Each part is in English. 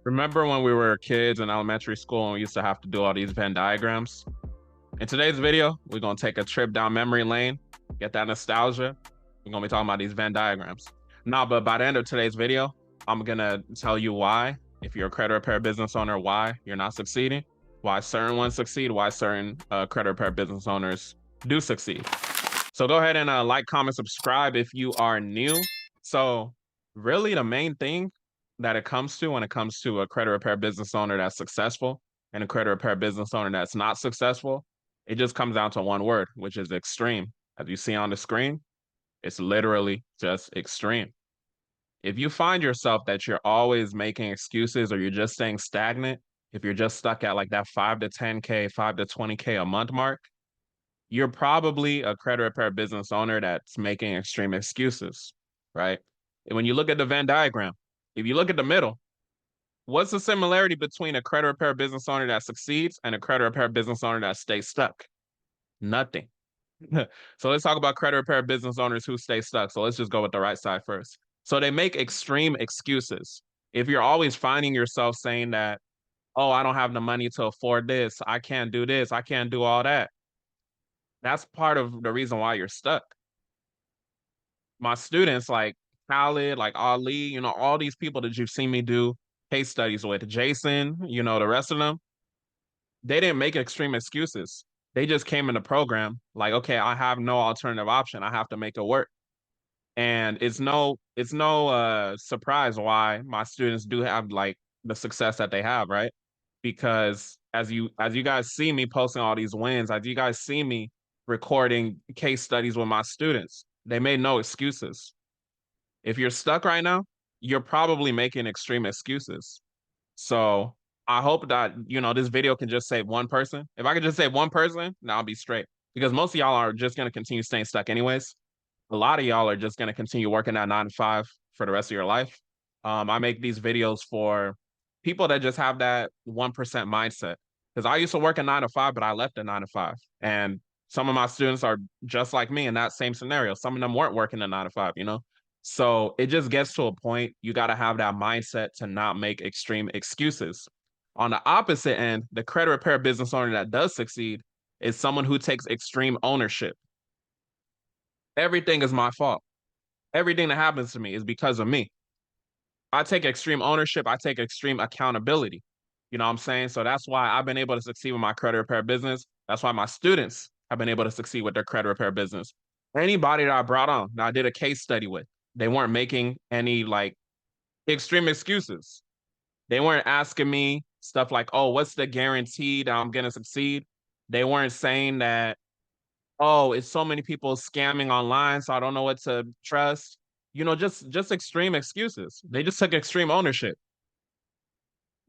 Remember when we were kids in elementary school and we used to have to do all these Venn diagrams? In today's video, we're going to take a trip down memory lane, get that nostalgia. We're going to be talking about these Venn diagrams. Now, but by the end of today's video, I'm going to tell you why, if you're a credit repair business owner, why you're not succeeding, why certain ones succeed, why certain credit repair business owners do succeed. So go ahead and like, comment, subscribe if you are new. So really the main thing that it comes to when it comes to a credit repair business owner that's successful and a credit repair business owner that's not successful, it just comes down to one word, which is extreme. As you see on the screen, it's literally just extreme. If you find yourself that you're always making excuses or you're just staying stagnant, if you're just stuck at like that 5 to 10K, 5 to 20K a month mark, you're probably a credit repair business owner that's making extreme excuses, right? And when you look at the Venn diagram, if you look at the middle, what's the similarity between a credit repair business owner that succeeds and a credit repair business owner that stays stuck? Nothing. So let's talk about credit repair business owners who stay stuck. So let's just go with the right side first. So they make extreme excuses. If you're always finding yourself saying that, oh, I don't have the money to afford this, I can't do this, I can't do all that, that's part of the reason why you're stuck. My students like Khaled, like Ali, all these people that you've seen me do case studies with, Jason, the rest of them, they didn't make extreme excuses. They just came in the program like, okay, I have no alternative option. I have to make it work. And it's no surprise why my students do have like the success that they have, right? Because as you guys see me posting all these wins, as you guys see me recording case studies with my students, they made no excuses. If you're stuck right now, you're probably making extreme excuses. So I hope that, this video can just save one person. If I could just save one person, now I'll be straight. Because most of y'all are just going to continue staying stuck anyways. A lot of y'all are just going to continue working at 9 to 5 for the rest of your life. I make these videos for people that just have that 1% mindset. Because I used to work at 9 to 5, but I left at 9 to 5. And some of my students are just like me in that same scenario. Some of them weren't working at 9 to 5. So it just gets to a point you got to have that mindset to not make extreme excuses. On the opposite end, the credit repair business owner that does succeed is someone who takes extreme ownership. Everything is my fault. Everything that happens to me is because of me. I take extreme ownership. I take extreme accountability. You know what I'm saying? So that's why I've been able to succeed with my credit repair business. That's why my students have been able to succeed with their credit repair business. Anybody that I brought on, that I did a case study with, they weren't making any like extreme excuses. They weren't asking me stuff like, oh, what's the guarantee that I'm going to succeed? They weren't saying that, oh, it's so many people scamming online, so I don't know what to trust. Just extreme excuses. They just took extreme ownership.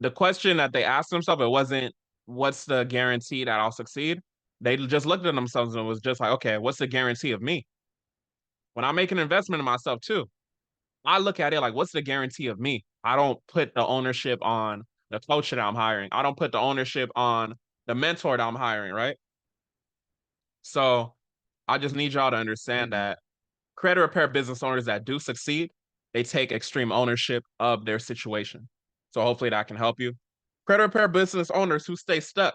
The question that they asked themselves, it wasn't what's the guarantee that I'll succeed? They just looked at themselves and was just like, okay, what's the guarantee of me? When I make an investment in myself too, I look at it like, what's the guarantee of me? I don't put the ownership on the coach that I'm hiring. I don't put the ownership on the mentor that I'm hiring, right? So I just need y'all to understand that credit repair business owners that do succeed, they take extreme ownership of their situation. So hopefully that can help you. Credit repair business owners who stay stuck,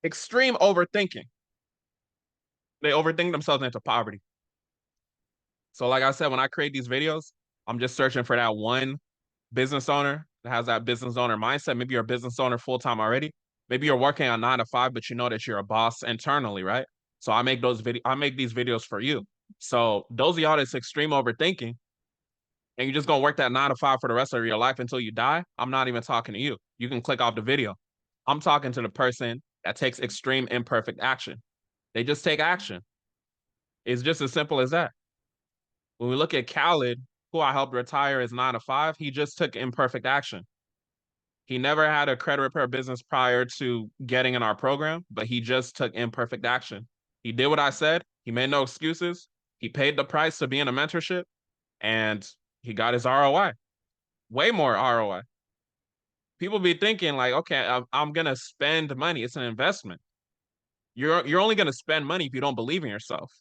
extreme overthinking. They overthink themselves into poverty. So like I said, when I create these videos, I'm just searching for that one business owner that has that business owner mindset. Maybe you're a business owner full-time already. Maybe you're working on 9 to 5, but you know that you're a boss internally, right? So I make these videos for you. So those of y'all that's extreme overthinking, and you're just gonna work that 9 to 5 for the rest of your life until you die, I'm not even talking to you. You can click off the video. I'm talking to the person that takes extreme imperfect action. They just take action. It's just as simple as that. When we look at Khaled, who I helped retire as 9 to 5, he just took imperfect action. He never had a credit repair business prior to getting in our program, but he just took imperfect action. He did what I said. He made no excuses. He paid the price to be in a mentorship, and he got his ROI, way more ROI. People be thinking like, okay, I'm gonna spend money. It's an investment. You're only gonna spend money if you don't believe in yourself.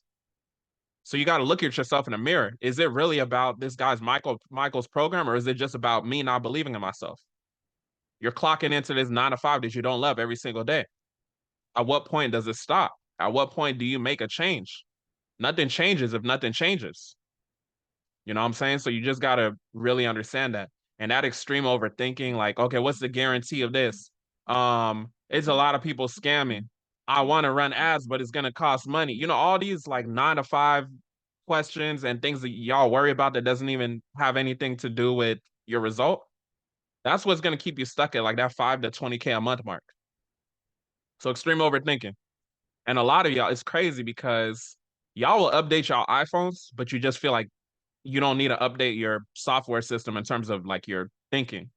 So you got to look at yourself in the mirror. Is it really about this guy's Michael's program, or is it just about me not believing in myself? You're clocking into this 9 to 5 that you don't love every single day. At what point does it stop? At what point do you make a change? Nothing changes if nothing changes. You know what I'm saying? So you just got to really understand that. And that extreme overthinking, like, okay, what's the guarantee of this? It's a lot of people scamming. I want to run ads, but it's gonna cost money. You know, all these like 9 to 5 questions and things that y'all worry about that doesn't even have anything to do with your result. That's what's gonna keep you stuck at like that 5 to 20K a month mark. So extreme overthinking. And a lot of y'all, it's crazy because y'all will update y'all iPhones, but you just feel like you don't need to update your software system in terms of like your thinking.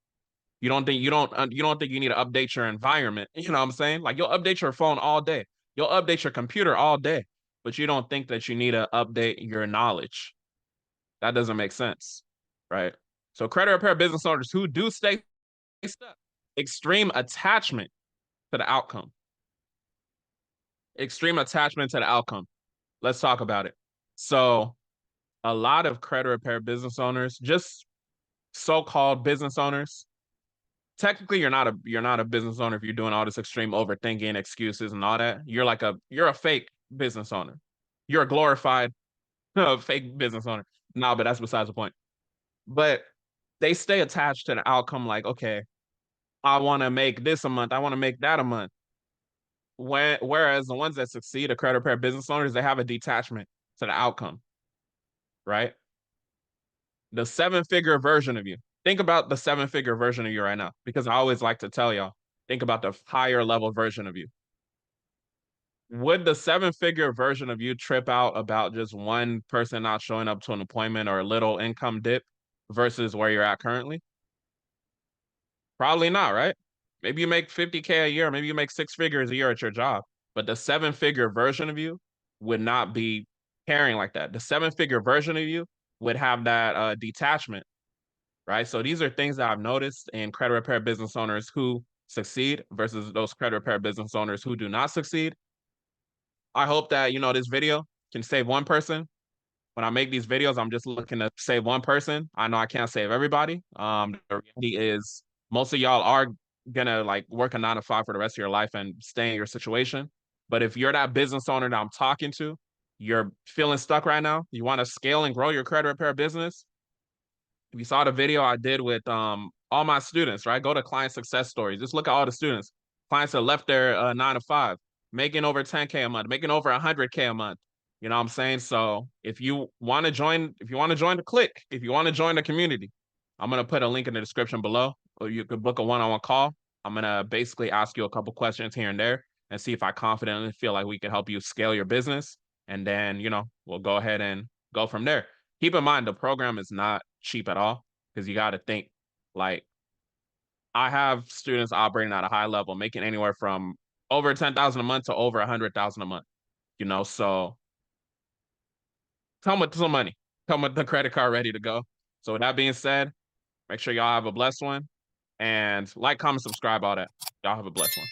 You don't think you need to update your environment. You know what I'm saying? Like you'll update your phone all day. You'll update your computer all day, but you don't think that you need to update your knowledge. That doesn't make sense, right? So credit repair business owners who do stay stuck, extreme attachment to the outcome. Extreme attachment to the outcome. Let's talk about it. So a lot of credit repair business owners, just so-called business owners, technically you're not a business owner if you're doing all this extreme overthinking, excuses, and all that. You're a fake business owner. You're a glorified fake business owner. No, but that's besides the point. But they stay attached to the outcome, like, okay, I want to make this a month, I want to make that a month. Whereas the ones that succeed, the credit repair business owners, they have a detachment to the outcome, right? The 7-figure version of you. Think about the 7-figure version of you right now, because I always like to tell y'all, think about the higher level version of you. Would the 7-figure version of you trip out about just one person not showing up to an appointment or a little income dip versus where you're at currently? Probably not, right? Maybe you make 50K a year, maybe you make 6 figures a year at your job, but the 7-figure version of you would not be caring like that. The 7-figure version of you would have that detachment, right? So these are things that I've noticed in credit repair business owners who succeed versus those credit repair business owners who do not succeed. I hope that, this video can save one person. When I make these videos, I'm just looking to save one person. I know I can't save everybody. The reality is most of y'all are gonna like work a 9 to 5 for the rest of your life and stay in your situation. But if you're that business owner that I'm talking to, you're feeling stuck right now, you want to scale and grow your credit repair business. If you saw the video I did with all my students, right? Go to client success stories. Just look at all the students. Clients that left their 9 to 5, making over 10K a month, making over 100K a month. You know what I'm saying? So if you want to join the clique, if you want to join the community, I'm gonna put a link in the description below, or you could book a one-on-one call. I'm gonna basically ask you a couple questions here and there and see if I confidently feel like we can help you scale your business. And then, we'll go ahead and go from there. Keep in mind, the program is not cheap at all, because you got to think, like, I have students operating at a high level, making anywhere from over 10,000 a month to over 100,000 a month. So come with some money, come with the credit card ready to go. So with that being said, make sure y'all have a blessed one, and like, comment, subscribe, all that. Y'all have a blessed one.